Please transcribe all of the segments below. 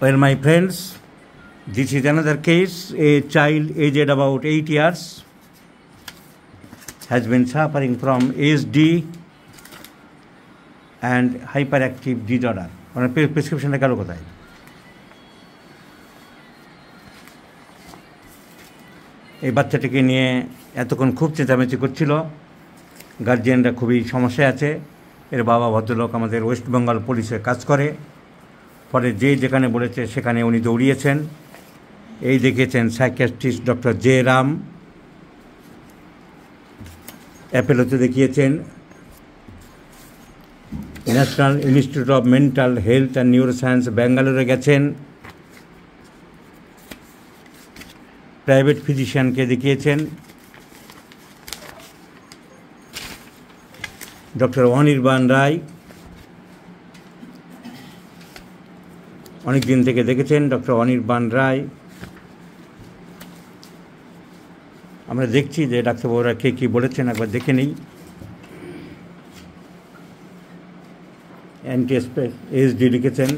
Well, my friends, this is another case. A child aged about 8 years has been suffering from ASD and hyperactive disorder. প্রেসক্রিপশনটা গেল কোথায়? এই বাচ্চাটিকে নিয়ে এতক্ষণ খুব চেঁচামেচি করছিল, গার্জিয়ানরা খুবই সমস্যায় আছে। এর বাবা ভদ্রলোক আমাদের ওয়েস্ট বেঙ্গল পুলিশে কাজ করে, পরে যেখানে বলেছে সেখানে উনি দৌড়িয়েছেন। এই দেখিয়েছেন সাইকিয়াট্রিস্ট ডক্টর জে রাম, অ্যাপেলোতে দেখিয়েছেন, national institute of mental health and neuroscience ব্যাঙ্গালোরে গেছেন, প্রাইভেট ফিজিশিয়ানকে দেখিয়েছেন, ডক্টর অনির্বাণ রায় অনেক দিন থেকে দেখেছেন। ডক্টর অনির্বাণ রায়, আমরা দেখছি যে ডাক্তারবাবুরা কে কী বলেছেন, একবার দেখে নিই। এসডি লিখেছেন,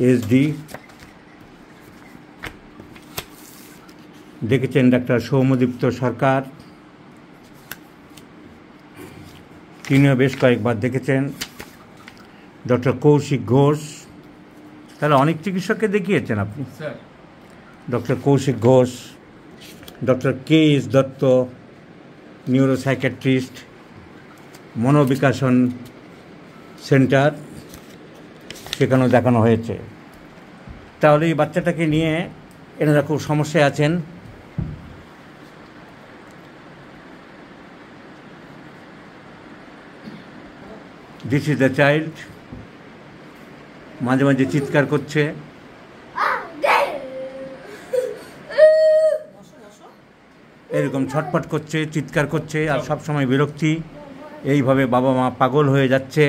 এসডি দেখেছেন ডাক্তার সৌম্যদীপ্ত সরকার, তিনিও বেশ কয়েকবার দেখেছেন। ডক্টর কৌশিক ঘোষ, তাহলে অনেক চিকিৎসককে দেখিয়েছেন আপনি। Doctor Kaushik Ghosh, doctor K S Dutta, neuropsychiatrist, Manobikashan centre, সেখানেও দেখানো হয়েছে। তাহলে এই বাচ্চাটাকে নিয়ে এনারা খুব সমস্যায় আছেন। দিস ইজ দ্য চাইল্ড, মাঝে মাঝে চিৎকার করছে, এরকম ছটফট করছে, চিৎকার করছে, আর সব সময় বিরক্তি। এইভাবে বাবা মা পাগল হয়ে যাচ্ছে।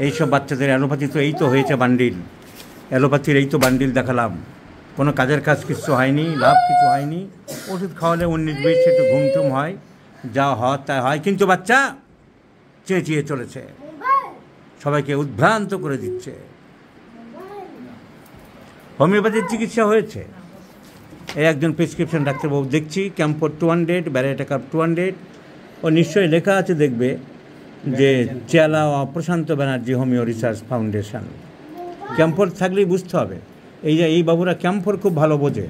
এইসব বাচ্চাদের অ্যালোপ্যাথি তো এই তো হয়েছে বান্ডিল, অ্যালোপ্যাথির এই তো বান্ডিল দেখালাম, কোনো কাজের কাজ কিছু হয়নি, লাভ কিছু হয়নি। ওষুধ খাওয়ালে 19-20 একটু ঘুমটুম হয়, যা হয় তা হয়, কিন্তু বাচ্চা চেঁচিয়ে চলেছে, সবাইকে উদ্ভ্রান্ত করে দিচ্ছে। হোমিওপ্যাথির চিকিৎসা হয়েছে। এই একজন প্রেসক্রিপশন ডাক্তারবাবু দেখছি, ক্যাম্পর 200, ব্যারাটাকাপ 200, ও নিশ্চয়ই লেখা আছে, দেখবে যে চেলা Prashanta Banerjee homeo research foundation. Camphor থাকলেই বুঝতে হবে। এই বাবুরা ক্যাম্পর খুব ভালো বোঝে।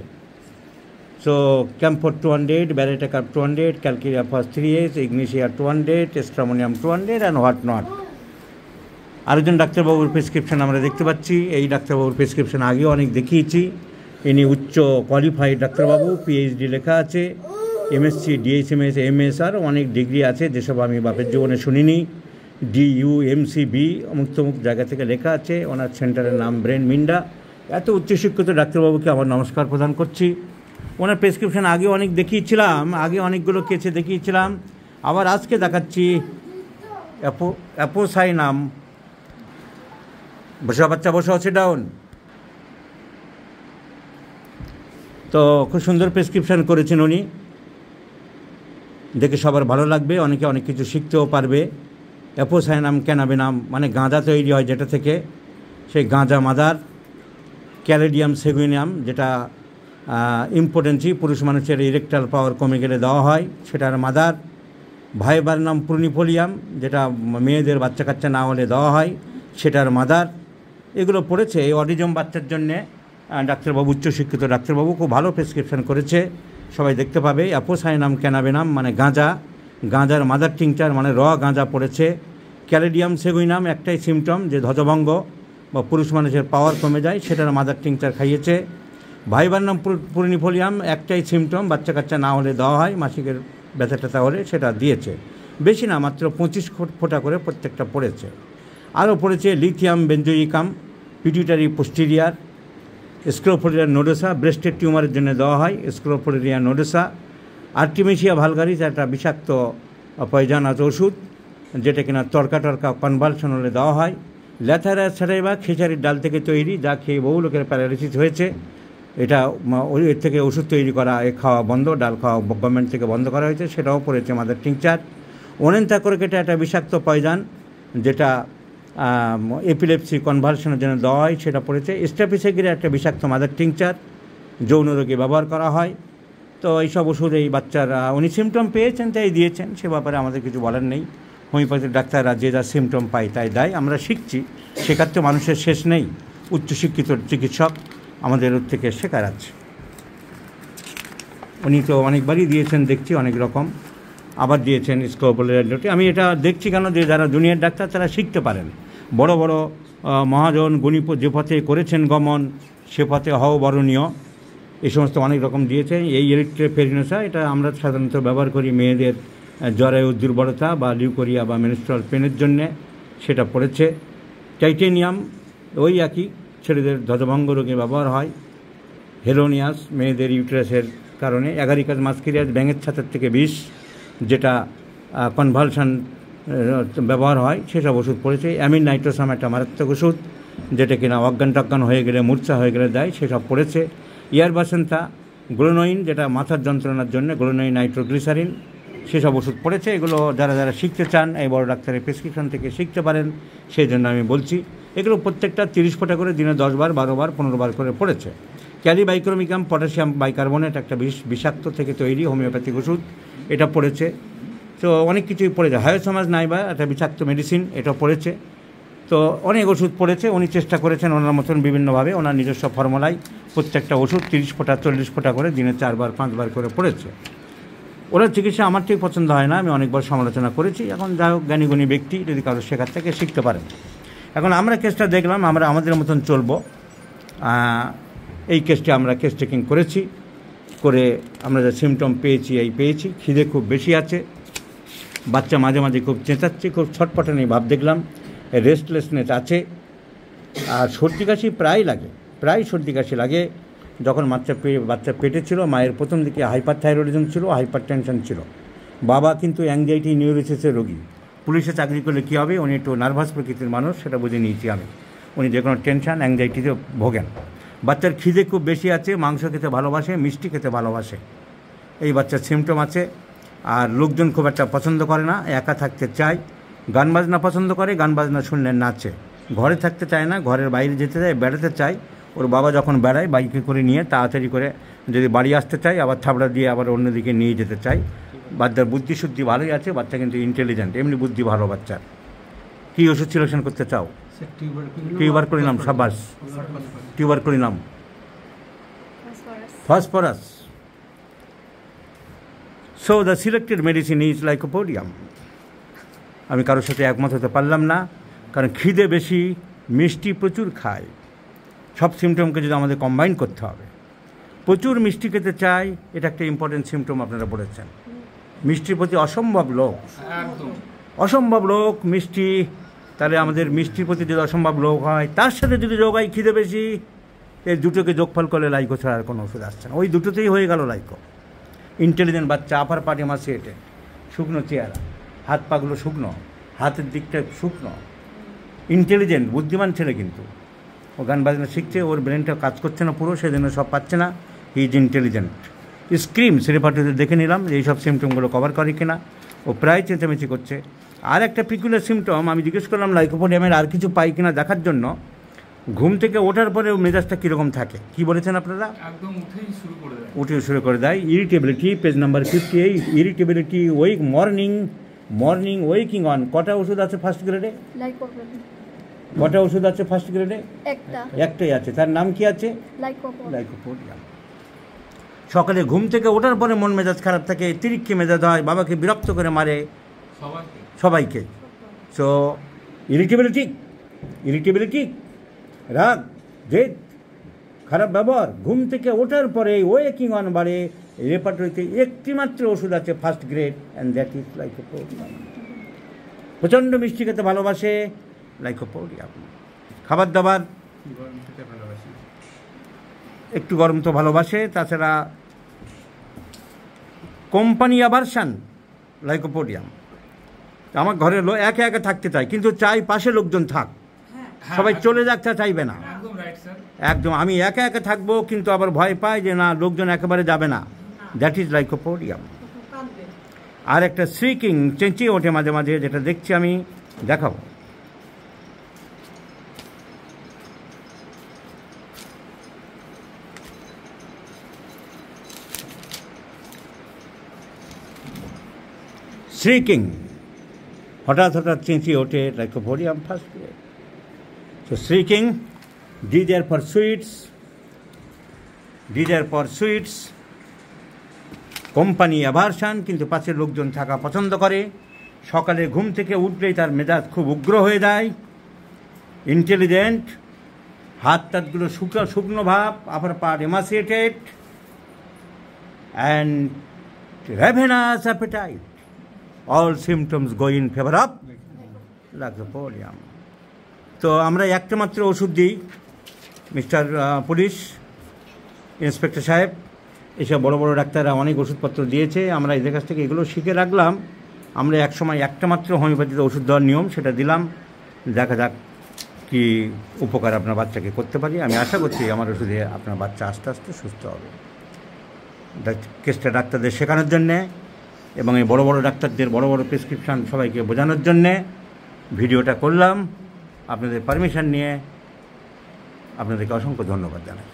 So camphor 200, baryta carb 200, calcarea phos 3S, ignatia 200, stramonium 200 and what not. আরেকজন ডাক্তারবাবুর প্রেসক্রিপশন আমরা দেখতে পাচ্ছি। এই ডাক্তারবাবুর প্রেসক্রিপশন আগেও অনেক দেখিয়েছি। ইনি উচ্চ কোয়ালিফাইড ডাক্তারবাবু, পিএইচডি লেখা আছে, এমএসসি, ডিএসএমএস, এমএসআর, অনেক ডিগ্রি আছে, যেসব আমি বাপের জীবনে শুনিনি। ডিইউ, এমসিবি, অমুক তমুক জায়গা থেকে লেখা আছে। ওনার সেন্টারের নাম ব্রেন মিন্ডা। এত উচ্চশিক্ষিত ডাক্তারবাবুকে আমার নমস্কার প্রদান করছি। ওনার প্রেসক্রিপশন আগে অনেক দেখিয়েছিলাম, আগে অনেকগুলো কেসে দেখিয়েছিলাম, আবার আজকে দেখাচ্ছি। অ্যাপোসাই নাম, বসে বাচ্চা বসে আছে ডাউন। তো খুব সুন্দর প্রেসক্রিপশন করেছেন উনি, দেখে সবার ভালো লাগবে, অনেকে অনেক কিছু শিখতেও পারবে। অ্যাপোসাইনাম ক্যানাবিনাম মানে গাঁজা তৈরি হয় যেটা থেকে, সেই গাঁজা মাদার। ক্যালেডিয়াম সেগুইনাম, যেটা ইম্পোটেন্সি, পুরুষ মানুষের ইরেকটাল পাওয়ার কমে গেলে দেওয়া হয়, সেটার মাদার। ভাইবারনাম প্রুনিফোলিয়াম, যেটা মেয়েদের বাচ্চা কাচ্চা না হলে দেওয়া হয়, সেটার মাদার। এগুলো পড়েছে এই অটিজম বাচ্চার জন্যে ডাক্তারবাবু, উচ্চশিক্ষিত ডাক্তারবাবু খুব ভালো প্রেসক্রিপশন করেছে, সবাই দেখতে পাবে। অ্যাপোসাইনাম ক্যানাবিনাম মানে গাঁজা, গাঁজার মাদার টিংচার মানে গাঁজা পড়েছে। ক্যালেডিয়াম সেগুইনাম একটাই সিমটম, যে ধ্বজভঙ্গ বা পুরুষ মানুষের পাওয়ার কমে যায়, সেটার মাদার টিংচার খাইয়েছে। ভাইবারনাম প্রুনিফোলিয়াম একটাই সিমটম, বাচ্চা কাচ্চা না হলে দেওয়া হয়, মাসিকের ব্যথা ট্যাথা হলে সেটা দিয়েছে। বেশি না, মাত্র 25 ফোঁটা করে প্রত্যেকটা পড়েছে। আরও পড়েছে লিথিয়াম বেঞ্জোইকাম, পিটুইটারি পোস্টেরিয়ার, স্ক্রোফোলিয়া নোডোসা, ব্রেস্টের টিউমারের জন্য দেওয়া হয় স্ক্রোফোলিয়া নোডোসা। আর্টিমেশিয়া ভালগারিস একটা বিষাক্ত পয়জানাস ওষুধ, যেটা কিনা তরকা কনভালশন হলে দেওয়া হয়। ল্যাথারাস স্যাটাইভা খেসারির ডাল থেকে তৈরি, যা খেয়ে বহু লোকের প্যারালাইসিস হয়েছে। এটা এর থেকে ওষুধ তৈরি করা, এ খাওয়া বন্ধ, ডাল খাওয়া গভর্নমেন্ট থেকে বন্ধ করা হয়েছে, সেটাও পড়েছে মাদার টিংচার। ওনেন্থাকোরকেটা একটা বিষাক্ত পয়জান, যেটা এপিলেপসি কনভালশনের জন্য দেওয়া হয় সেটা পড়েছে। স্ট্যাপিসেগিরের একটা বিষাক্ত মাদার টিংচার যৌন রোগে ব্যবহার করা হয়। তো এইসব ওষুধ এই বাচ্চারা উনি সিমটম পেয়েছেন তাই দিয়েছেন, সে ব্যাপারে আমাদের কিছু বলার নেই। হোমিওপ্যাথিক ডাক্তাররা যে যা সিমটম পায় তাই দেয়, আমরা শিখছি, শেখার তো মানুষের শেষ নেই। উচ্চশিক্ষিত চিকিৎসক আমাদের ওর থেকে শেখার আছে। উনি তো অনেকবারই দিয়েছেন দেখছি অনেক রকম, আবার দিয়েছেন স্কোপোলের অ্যান্টিবায়োটিক। আমি এটা দেখছি কেন, যে যারা জুনিয়র ডাক্তার তারা শিখতে পারেন। বড় বড় মহাজন গুণী যে পথে করেছেন গমন, সে পথে হও বরণীয়, এই সমস্ত অনেক রকম দিয়েছে। এই এরিথ্রোফেরিনোসা এটা আমরা সাধারণত ব্যবহার করি মেয়েদের জরায়ু দুর্বলতা বা লিউকোরিয়া বা মেনস্ট্রুয়াল পেনের জন্যে, সেটা পড়েছে। টাইটেনিয়াম ওই একই, ছেলেদের ধ্বজভঙ্গ রোগে ব্যবহার হয়। হেলোনিয়াস মেয়েদের ইউটেরাসের কারণে। অ্যাগারিকাস মাস্কিরিয়াস ব্যাঙের ছাতার থেকে বিষ, যেটা কনভালশন ব্যবহার হয়, সেসব ওষুধ পড়েছে। অ্যামিন নাইট্রোসাম একটা মারাত্মক ওষুধ, যেটা কিনা অজ্ঞান টজ্ঞান হয়ে গেলে, মূর্ছা হয়ে গেলে দেয়, সেসব পড়েছে। ইয়ারবাসেন্তা গ্লোনোইন, যেটা মাথার যন্ত্রণার জন্য, গ্লোনোইন নাইট্রোগ্লিসারিন, সেসব ওষুধ পড়েছে। এগুলো যারা যারা শিখতে চান এই বড় ডাক্তারের প্রেসক্রিপশন থেকে শিখতে পারেন, সেই জন্য আমি বলছি। এগুলো প্রত্যেকটা 30 ফোঁটা করে দিনে 10 বার, 12 বার, 15 বার করে পড়েছে। ক্যালিবাইক্রোমিকাম পটাশিয়াম বাইকার্বনেট একটা বিষাক্ত থেকে তৈরি হোমিওপ্যাথিক ওষুধ, এটা পড়েছে। তো অনেক কিছুই পড়েছে। হায়োসমাজ নাইবা একটা বিষাক্ত মেডিসিন, এটা পড়েছে। তো অনেক ওষুধ পড়েছে। উনি চেষ্টা করেছেন ওনার মতন বিভিন্নভাবে, ওনার নিজস্ব ফর্মুলায় প্রত্যেকটা ওষুধ 30 ফোঁটা 40 ফোঁটা করে দিনে 4 বার 5 বার করে পড়েছে। ওনার চিকিৎসা আমার ঠিক পছন্দ হয় না, আমি অনেকবার সমালোচনা করেছি। এখন যাই হোক, জ্ঞানীগুণী ব্যক্তি, যদি কারো শেখার থেকে শিখতে পারেন। এখন আমরা কেসটা দেখলাম, আমরা আমাদের মতন চলবো। এই কেসটি আমরা কেস টেকিং করেছি, করে আমরা যা সিমটম পেয়েছি। খিদে খুব বেশি আছে, বাচ্চা মাঝে মাঝে খুব চেঁচাচ্ছে, খুব ছটপটানি ভাব দেখলাম, রেস্টলেসনেস আছে, আর সর্দি কাশি প্রায় সর্দি কাশি লাগে। যখন বাচ্চা পেটে ছিল, মায়ের প্রথম দিকে হাইপার থাইরয়েডিজম ছিল, হাইপার টেনশন ছিল। বাবা কিন্তু অ্যাংজাইটি নিউরোসিসের রোগী। পুলিশে চাকরি করলে কী হবে, উনি একটু নার্ভাস প্রকৃতির মানুষ, সেটা বুঝে নিয়েছি আমি। উনি যে কোনো টেনশন অ্যাংজাইটিতে ভোগেন। বাচ্চার খিদে খুব বেশি আছে, মাংস খেতে ভালোবাসে, মিষ্টি খেতে ভালোবাসে, এই বাচ্চার সিমটম আছে। আর লোকজন খুব একটা পছন্দ করে না, একা থাকতে চায়। গান বাজনা পছন্দ করে, গান বাজনা শুনলে নাচে। ঘরে থাকতে চায় না, ঘরের বাইরে যেতে চায়, বেড়াতে চায়। ওর বাবা যখন বেড়ায় বাইকে করে নিয়ে তাড়াতাড়ি করে যদি বাড়ি আসতে চায়, আবার থাবড়া দিয়ে আবার অন্যদিকে নিয়ে যেতে চায়। বাচ্চার বুদ্ধিশুদ্ধি ভালোই আছে, বাচ্চা কিন্তু ইন্টেলিজেন্ট, এমনি বুদ্ধি ভালো বাচ্চার। কী ওষুধ সিলেকশন করতে চাও? টিউবার করে নাম, সাবাস, টিউবার করে নাম, phosphorus. So the selected medicine is lycopodium. আমি কারোর সাথে একমত হতে পারলাম না, কারণ খিদে বেশি, মিষ্টি প্রচুর খায়। সব সিমটমকে যদি আমাদের কম্বাইন করতে হবে। প্রচুর মিষ্টি খেতে চাই, এটা একটা ইম্পর্টেন্ট সিমটম আপনারা বলেছেন। মিষ্টির প্রতি অসম্ভব লোক মিষ্টি। তাহলে আমাদের মিষ্টির প্রতি যদি অসম্ভব লোক হয়, তার সাথে যদি যোগ হয় খিদে বেশি, এই দুটোকে যোগফল করলে লাইকো ছাড়া আর কোনো ওষুধ আসছে না। ওই দুটোতেই হয়ে গেল লাইকো। ইন্টেলিজেন্ট বাচ্চা, আপার পাটি মাসে এটে, শুকনো চেহারা, হাত পাগুলো শুকনো, হাতের দিকটা শুকনো, ইন্টেলিজেন্ট বুদ্ধিমান ছেলে, কিন্তু ও গান বাজনা শিখছে, ওর ব্রেনটা কাজ করছে না পুরো, সেজন্য সব পাচ্ছে না। He is intelligent. স্ক্রিম সেরেপাটিতে দেখে নিলাম যে এইসব সিমটমগুলো কভার করে কিনা। ও প্রায় চেঁচামেচি করছে। আর একটা পিকুলার সিমটম আমি জিজ্ঞেস করলাম লাইকোপোডিয়ামের আর কিছু পাই কিনা দেখার জন্য। ঘুম থেকে ওঠার পরে মেজাজটা কীরকম থাকে, কি বলেছেন আপনারা? একদম উঠে শুরু করে দেয়। Irritability, page number 58। Irritability, morning waking on. কটা ওষুধ আছে ফার্স্ট গ্রেডে? কটা ওষুধ আছে ফার্স্ট গ্রেডে? একটাই আছে। তার নাম কি আছে? লাইকোপোডিয়াম। সকালে ঘুম থেকে ওঠার পরে মন মেজাজ খারাপ থাকে, তিরিক্ষি মেজাজ হয়, বাবাকে বিরক্ত করে মারে সবাইকে। সো ইরিটেবিলিটি, রাগ, জেদ, খারাপ ব্যবহার। ঘুম থেকে ওঠার পরে ওয়েকিং অন বাড়ে। রেপার্টরিতে একটি মাত্র ওষুধ আছে first grade, and that is lycopodium. প্রচণ্ড মিষ্টি খেতে ভালোবাসে, লাইকোপোডিয়াম। খাবার দাবার একটু গরম তো ভালোবাসে। তাছাড়া কোম্পানি অ্যাভারশন, লাইকোপোডিয়াম। আমার ঘরে একে একে থাকতে চাই, কিন্তু চাই পাশে লোকজন থাক, সবাই চলে যাক চাইবে না। একদম আমি একা একা থাকবো, কিন্তু আবার ভয় পাই যে না লোকজন একেবারে যাবে না। That is lycopodium. আর একটা শ্রিকিং, চেঁচিয়ে ওঠে মাঝে মাঝে, যেটা দেখছি আমি, দেখাবো। শ্রিকিং, হঠাৎ হঠাৎ চেঁচিয়ে ওঠে lycopodium first grade. So shrieking, these are pursuits, company aversion, কিন্তু পাশের লোকজন থাকা পছন্দ করে। সকালে ঘুম থেকে উঠলেই তার মেজাজ খুব উগ্র হয়ে যায়। ইন্টেলিজেন্ট, হাত টাতগুলো শুকনো ভাব, upper part emaciated, and ravenous appetite. All symptoms go in favor of lycopodium. তো আমরা একটা মাত্র ওষুধ দিই মিস্টার পুলিশ ইন্সপেক্টর সাহেব। এসব বড় বড় ডাক্তাররা অনেক ওষুধপত্র দিয়েছে, আমরা এদের কাছ থেকে এগুলো শিখে রাখলাম। আমরা একসময় একটা মাত্র হোমিওপ্যাথিতে ওষুধ দেওয়ার নিয়ম, সেটা দিলাম। দেখা যাক কি উপকার আপনার বাচ্চাকে করতে পারি। আমি আশা করছি আমার ওষুধে আপনার বাচ্চা আস্তে আস্তে সুস্থ হবে। কেসটা ডাক্তারদের শেখানোর জন্যে এবং এই বড় বড় ডাক্তারদের বড় বড় প্রেসক্রিপশান সবাইকে বোঝানোর জন্যে ভিডিওটা করলাম। আপনাদের পারমিশন নিয়ে আপনাদেরকে অসংখ্য ধন্যবাদ জানাই।